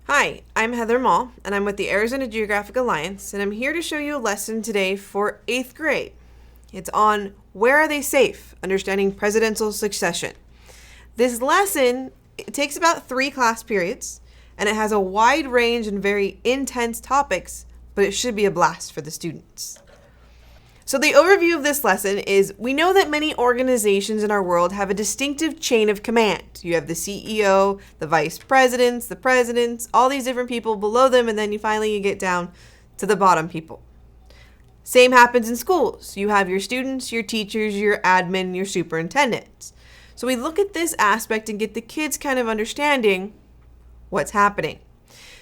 Hi, I'm Heather Moll, and I'm with the Arizona Geographic Alliance, and I'm here to show you a lesson today for 8th grade. It's on Where Are They Safe? Understanding Presidential Succession. This lesson, it takes about 3 class periods, and it has a wide range and very intense topics, but it should be a blast for the students. So the overview of this lesson is we know that many organizations in our world have a distinctive chain of command. You have the CEO, the vice presidents, the presidents, all these different people below them, and then you get down to the bottom people. Same happens in schools. You have your students, your teachers, your admin, your superintendents. So we look at this aspect and get the kids kind of understanding what's happening.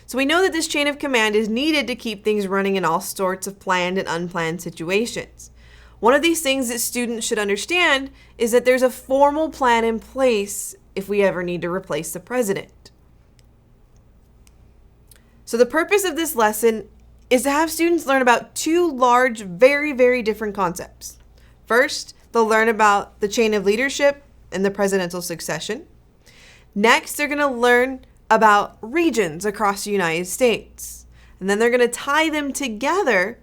So we know that this chain of command is needed to keep things running in all sorts of planned and unplanned situations. One of these things that students should understand is that there's a formal plan in place if we ever need to replace the president. So the purpose of this lesson is to have students learn about 2 large, very, very different concepts. First, they'll learn about the chain of leadership and the presidential succession. Next, they're going to learn about regions across the United States. And then they're going to tie them together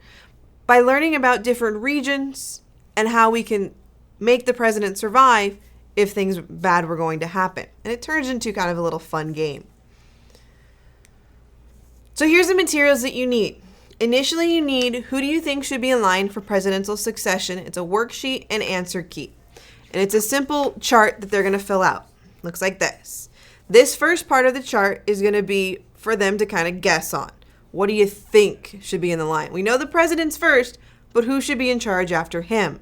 by learning about different regions and how we can make the president survive if things bad were going to happen. And it turns into kind of a little fun game. So here's the materials that you need. Initially, you need who do you think should be in line for presidential succession. It's a worksheet and answer key. And it's a simple chart that they're going to fill out. Looks like this. This first part of the chart is going to be for them to kind of guess on. What do you think should be in the line? We know the president's first, but who should be in charge after him?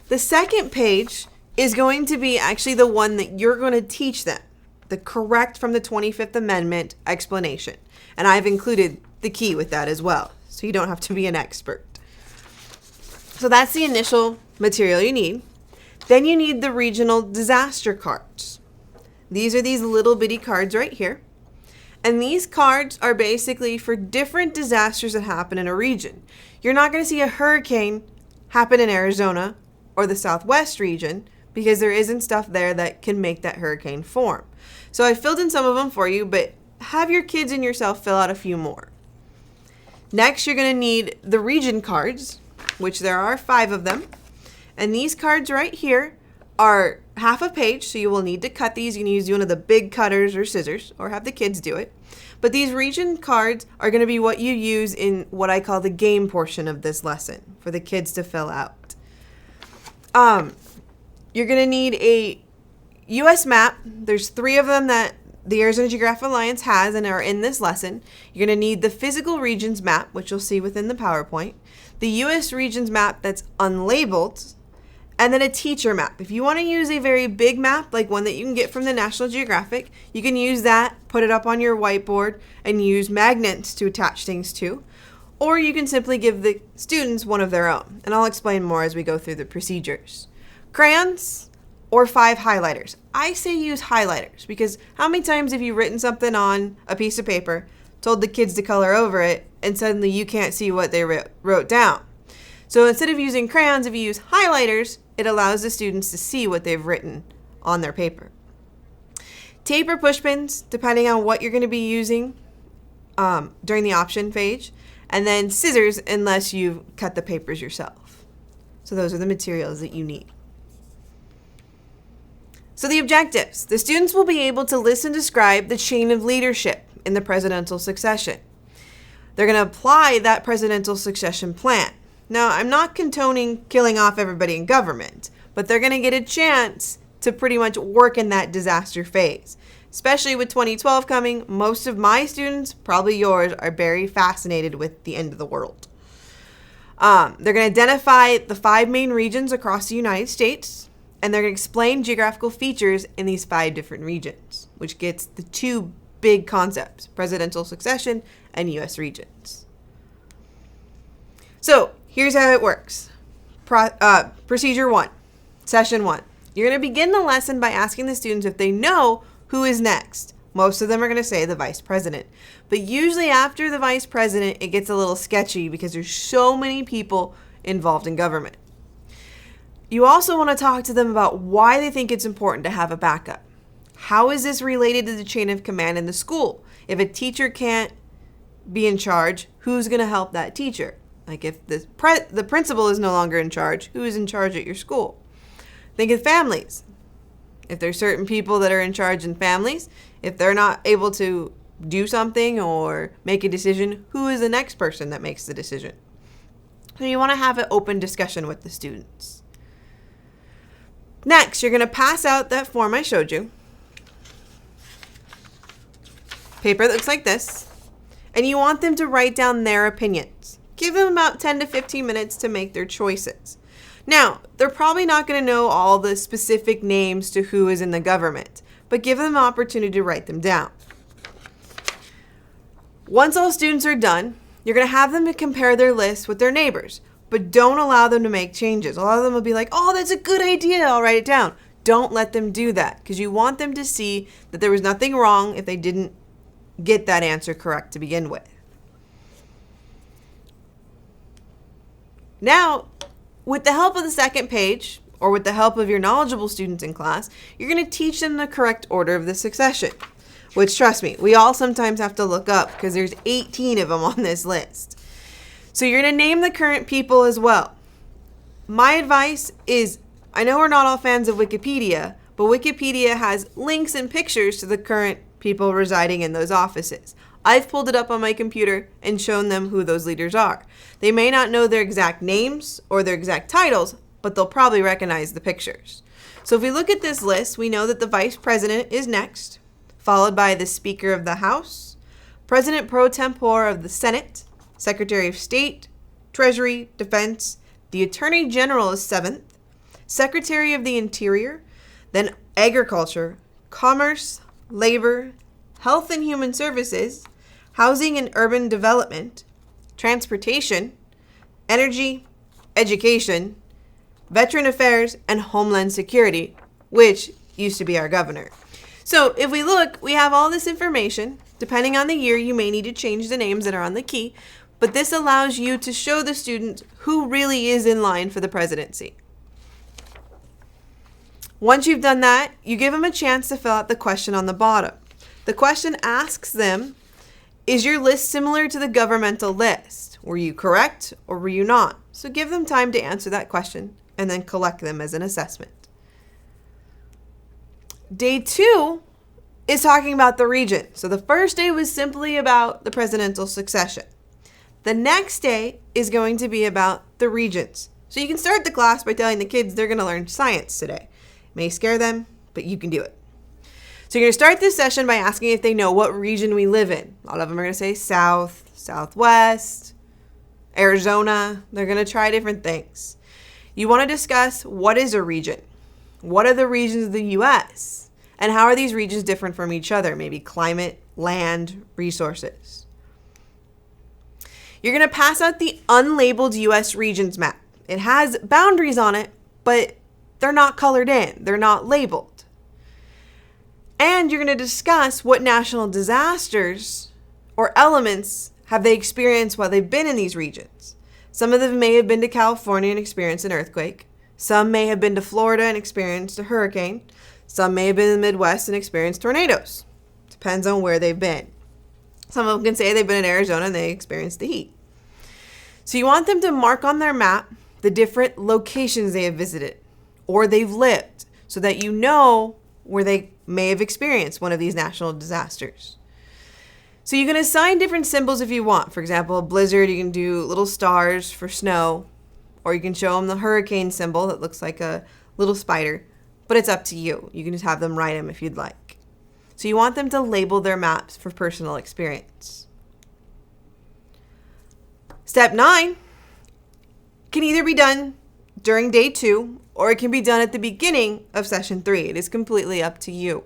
The second page is going to be actually the one that you're going to teach them, the correct from the 25th Amendment explanation. And I've included the key with that as well, so you don't have to be an expert. So that's the initial material you need. Then you need the regional disaster cards. These are these little bitty cards right here. And these cards are basically for different disasters that happen in a region. You're not going to see a hurricane happen in Arizona or the Southwest region because there isn't stuff there that can make that hurricane form. So I filled in some of them for you, but have your kids and yourself fill out a few more. Next, you're going to need the region cards, which there are 5 of them. And these cards right here are half a page, so you will need to cut these. You can use one of the big cutters or scissors, or have the kids do it. But these region cards are going to be what you use in what I call the game portion of this lesson for the kids to fill out. You're going to need a U.S. map. There's 3 of them that the Arizona Geographic Alliance has and are in this lesson. You're going to need the physical regions map, which you'll see within the PowerPoint, the U.S. regions map that's unlabeled, and then a teacher map. If you want to use a very big map, like one that you can get from the National Geographic, you can use that, put it up on your whiteboard, and use magnets to attach things to. Or you can simply give the students one of their own. And I'll explain more as we go through the procedures. Crayons or 5 highlighters. I say use highlighters because how many times have you written something on a piece of paper, told the kids to color over it, and suddenly you can't see what they wrote down? So instead of using crayons, if you use highlighters, it allows the students to see what they've written on their paper. Tape or push pins, depending on what you're going to be using during the option page. And then scissors, unless you've cut the papers yourself. So those are the materials that you need. So the objectives. The students will be able to list and describe the chain of leadership in the presidential succession. They're going to apply that presidential succession plan. Now, I'm not condoning killing off everybody in government, but they're going to get a chance to pretty much work in that disaster phase. Especially with 2012 coming, most of my students, probably yours, are very fascinated with the end of the world. They're going to identify the 5 main regions across the United States, and they're going to explain geographical features in these 5 different regions, which gets the 2 big concepts, presidential succession and U.S. regions. So, here's how it works. Procedure 1, session 1. You're going to begin the lesson by asking the students if they know who is next. Most of them are going to say the vice president. But usually after the vice president, it gets a little sketchy because there's so many people involved in government. You also want to talk to them about why they think it's important to have a backup. How is this related to the chain of command in the school? If a teacher can't be in charge, who's going to help that teacher? Like if the principal is no longer in charge, who is in charge at your school? Think of families. If there's certain people that are in charge in families, if they're not able to do something or make a decision, who is the next person that makes the decision? So you want to have an open discussion with the students. Next, you're going to pass out that form I showed you. Paper that looks like this. And you want them to write down their opinions. Give them about 10 to 15 minutes to make their choices. Now, they're probably not going to know all the specific names to who is in the government, but give them an opportunity to write them down. Once all students are done, you're going to have them compare their lists with their neighbors, but don't allow them to make changes. A lot of them will be like, oh, that's a good idea, I'll write it down. Don't let them do that, because you want them to see that there was nothing wrong if they didn't get that answer correct to begin with. Now, with the help of the second page, or with the help of your knowledgeable students in class, you're going to teach them the correct order of the succession. Which, trust me, we all sometimes have to look up because there's 18 of them on this list. So you're going to name the current people as well. My advice is, I know we're not all fans of Wikipedia, but Wikipedia has links and pictures to the current people residing in those offices. I've pulled it up on my computer and shown them who those leaders are. They may not know their exact names or their exact titles, but they'll probably recognize the pictures. So if we look at this list, we know that the Vice President is next, followed by the Speaker of the House, President pro tempore of the Senate, Secretary of State, Treasury, Defense, the Attorney General is 7th, Secretary of the Interior, then Agriculture, Commerce, Labor, Health and Human Services, Housing and Urban Development, Transportation, Energy, Education, Veteran Affairs, and Homeland Security, which used to be our governor. So if we look, we have all this information. Depending on the year, you may need to change the names that are on the key, but this allows you to show the student who really is in line for the presidency. Once you've done that, you give them a chance to fill out the question on the bottom. The question asks them, is your list similar to the governmental list? Were you correct or were you not? So give them time to answer that question and then collect them as an assessment. Day 2 is talking about the region. So the first day was simply about the presidential succession. The next day is going to be about the regions. So you can start the class by telling the kids they're going to learn science today. It may scare them, but you can do it. So you're going to start this session by asking if they know what region we live in. A lot of them are going to say South, Southwest, Arizona. They're going to try different things. You want to discuss what is a region. What are the regions of the U.S.? And how are these regions different from each other? Maybe climate, land, resources. You're going to pass out the unlabeled U.S. regions map. It has boundaries on it, but they're not colored in. They're not labeled. And you're going to discuss what national disasters or elements have they experienced while they've been in these regions. Some of them may have been to California and experienced an earthquake. Some may have been to Florida and experienced a hurricane. Some may have been in the Midwest and experienced tornadoes. Depends on where they've been. Some of them can say they've been in Arizona and they experienced the heat. So you want them to mark on their map the different locations they have visited or they've lived so that you know where they may have experienced one of these national disasters. So you can assign different symbols if you want. For example, a blizzard, you can do little stars for snow, or you can show them the hurricane symbol that looks like a little spider, but it's up to you. You can just have them write them if you'd like. So you want them to label their maps for personal experience. Step 9 can either be done during day 2 or it can be done at the beginning of session 3. It is completely up to you.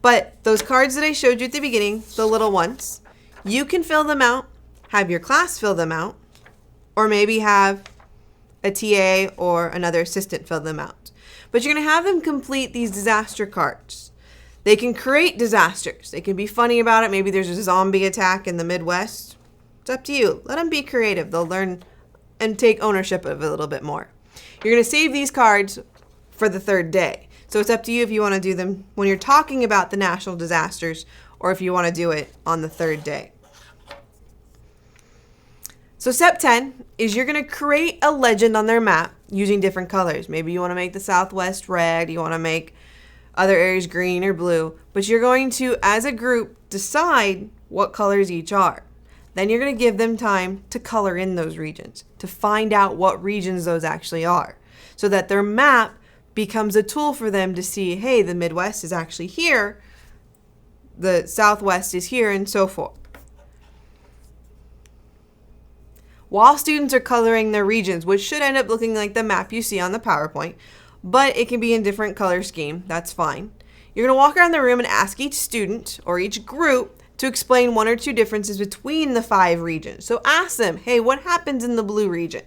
But those cards that I showed you at the beginning, the little ones, you can fill them out, have your class fill them out, or maybe have a TA or another assistant fill them out. But you're going to have them complete these disaster cards. They can create disasters. They can be funny about it. Maybe there's a zombie attack in the Midwest. It's up to you. Let them be creative. They'll learn and take ownership of it a little bit more. You're going to save these cards for the 3rd day. So it's up to you if you want to do them when you're talking about the national disasters or if you want to do it on the third day. So step 10 is you're going to create a legend on their map using different colors. Maybe you want to make the Southwest red, you want to make other areas green or blue, but you're going to, as a group, decide what colors each are. Then you're going to give them time to color in those regions, to find out what regions those actually are, so that their map becomes a tool for them to see, hey, the Midwest is actually here, the Southwest is here, and so forth. While students are coloring their regions, which should end up looking like the map you see on the PowerPoint, but it can be in different color scheme, that's fine. You're going to walk around the room and ask each student or each group to explain one or two differences between the 5 regions. So ask them, hey, what happens in the blue region?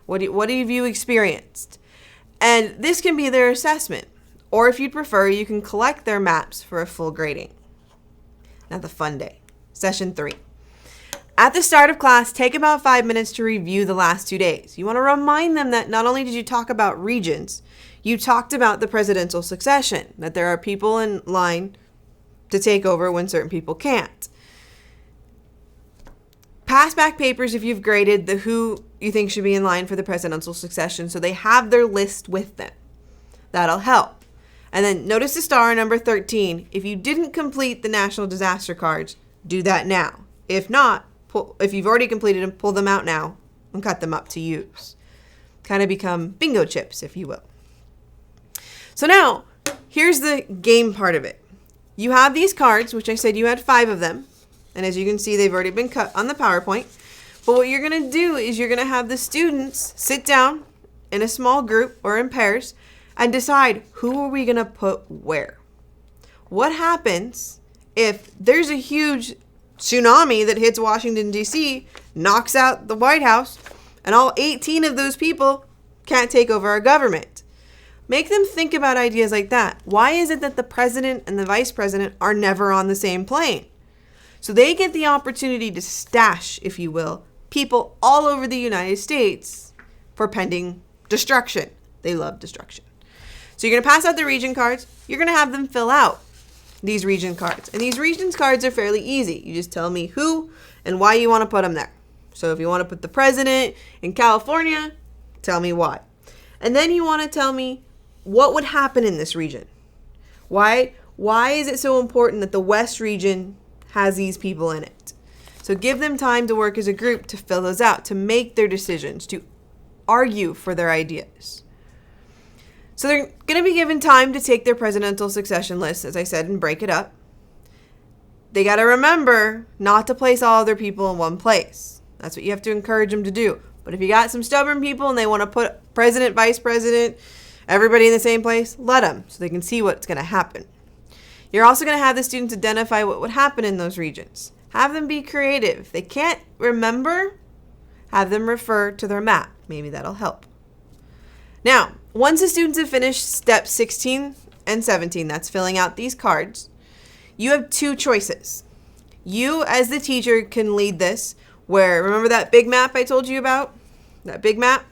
What have you experienced? And this can be their assessment. Or if you'd prefer, you can collect their maps for a full grading. Now the fun day, session 3. At the start of class, take about 5 minutes to review the last 2 days. You want to remind them that not only did you talk about regions, you talked about the presidential succession, that there are people in line to take over when certain people can't. Pass back papers if you've graded the who you think should be in line for the presidential succession so they have their list with them. That'll help. And then notice the star number 13. If you didn't complete the national disaster cards, do that now. If not, if you've already completed them, pull them out now and cut them up to use. Kind of become bingo chips, if you will. So now, here's the game part of it. You have these cards, which I said you had 5 of them. And as you can see, they've already been cut on the PowerPoint. But what you're going to do is you're going to have the students sit down in a small group or in pairs and decide who are we going to put where. What happens if there's a huge tsunami that hits Washington, D.C., knocks out the White House, and all 18 of those people can't take over our government? Make them think about ideas like that. Why is it that the president and the vice president are never on the same plane? So they get the opportunity to stash, if you will, people all over the United States for pending destruction. They love destruction. So you're going to pass out the region cards. You're going to have them fill out these region cards. And these regions cards are fairly easy. You just tell me who and why you want to put them there. So if you want to put the president in California, tell me why. And then you want to tell me what would happen in this region. Why is it so important that the West region has these people in it? So give them time to work as a group to fill those out, to make their decisions, to argue for their ideas. So they're going to be given time to take their presidential succession list, as I said, and break it up. They got to remember not to place all other people in one place. That's what you have to encourage them to do. But if you got some stubborn people and they want to put president, vice president, everybody in the same place, let them so they can see what's going to happen. You're also going to have the students identify what would happen in those regions. Have them be creative. If they can't remember, have them refer to their map. Maybe that'll help. Now, once the students have finished steps 16 and 17, that's filling out these cards, you have 2 choices. You, as the teacher, can lead this, where, remember that big map I told you about? That big map?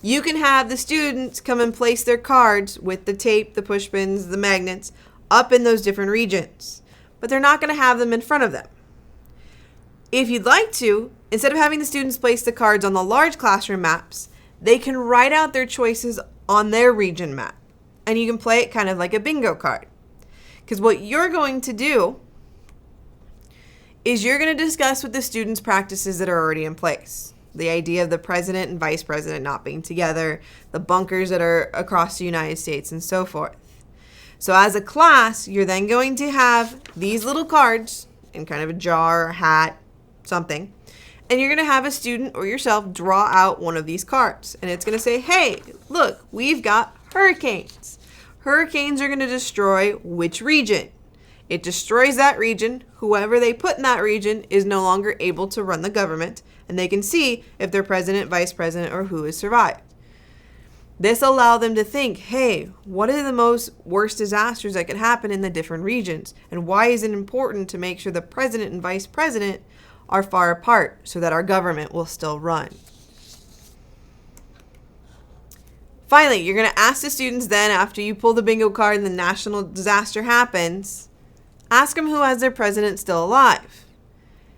You can have the students come and place their cards with the tape, the push pins, the magnets, up in those different regions. But they're not going to have them in front of them. If you'd like to, instead of having the students place the cards on the large classroom maps, they can write out their choices on their region map. And you can play it kind of like a bingo card. Because what you're going to do is you're going to discuss with the students practices that are already in place. The idea of the president and vice president not being together, the bunkers that are across the United States, and so forth. So as a class, you're then going to have these little cards in kind of a jar, a hat, something. And you're going to have a student or yourself draw out one of these cards. And it's going to say, hey, look, we've got hurricanes. Hurricanes are going to destroy which region? It destroys that region. Whoever they put in that region is no longer able to run the government. And they can see if their president, vice president, or who has survived. This allows them to think, hey, what are the most worst disasters that could happen in the different regions? And why is it important to make sure the president and vice president are far apart so that our government will still run? Finally, you're going to ask the students then, after you pull the bingo card and the national disaster happens, Ask them who has their president still alive.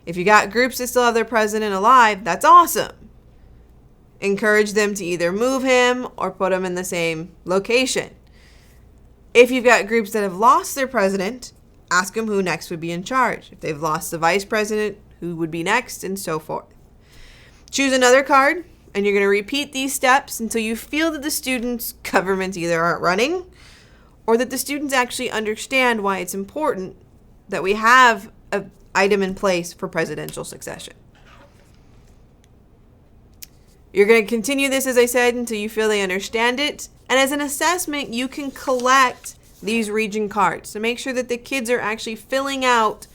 If you got groups that still have their president alive, that's awesome. Encourage them to either move him or put him in the same location. If you've got groups that have lost their president, ask them who next would be in charge. If they've lost the vice president, who would be next, and so forth. Choose another card, and you're going to repeat these steps until you feel that the students' governments either aren't running or that the students actually understand why it's important that we have an item in place for presidential succession. You're going to continue this, as I said, until you feel they understand it. And as an assessment, you can collect these region cards to make sure that the kids are actually filling out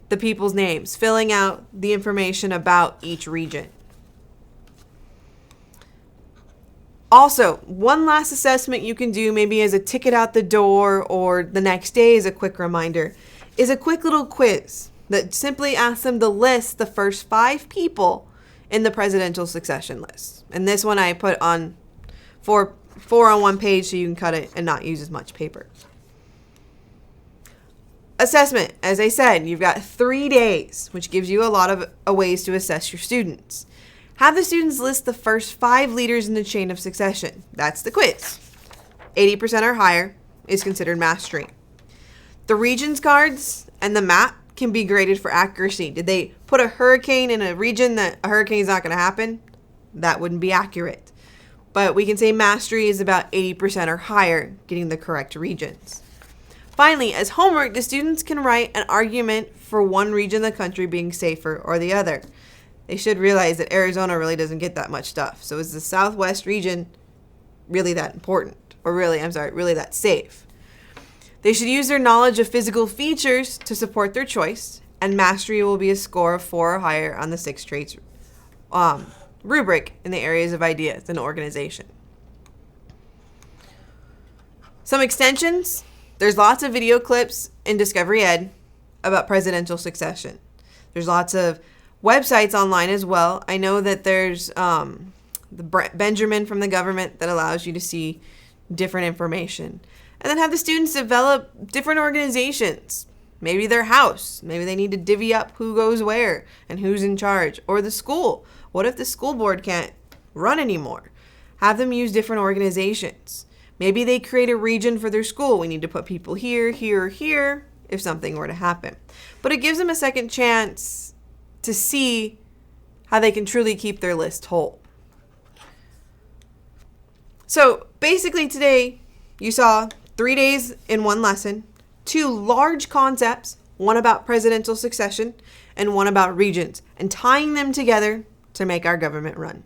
the people's names, filling out the information about each region. Also, one last assessment you can do, maybe as a ticket out the door or the next day as a quick reminder, is a quick little quiz that simply asks them to list the first 5 people in the presidential succession list. And this one I put on four on one page so you can cut it and not use as much paper. Assessment, as I said, you've got 3 days, which gives you a lot of ways to assess your students. Have the students list the first 5 leaders in the chain of succession. That's the quiz. 80% or higher is considered mastery. The regions cards and the map can be graded for accuracy. Did they put a hurricane in a region that a hurricane is not going to happen? That wouldn't be accurate. But we can say mastery is about 80% or higher, getting the correct regions. Finally, as homework, the students can write an argument for one region of the country being safer or the other. They should realize that Arizona really doesn't get that much stuff. So is the Southwest region really that important? Or really that safe? They should use their knowledge of physical features to support their choice, and mastery will be a score of 4 or higher on the 6 traits rubric in the areas of ideas and organization. Some extensions. There's lots of video clips in Discovery Ed about presidential succession. There's lots of websites online as well. I know that there's the Benjamin from the government that allows you to see different information. And then have the students develop different organizations. Maybe their house. Maybe they need to divvy up who goes where and who's in charge. Or the school. What if the school board can't run anymore? Have them use different organizations. Maybe they create a region for their school. We need to put people here, here, here if something were to happen. But it gives them a second chance to see how they can truly keep their list whole. So basically today you saw 3 days in one lesson, 2 large concepts, one about presidential succession and one about regions, and tying them together to make our government run.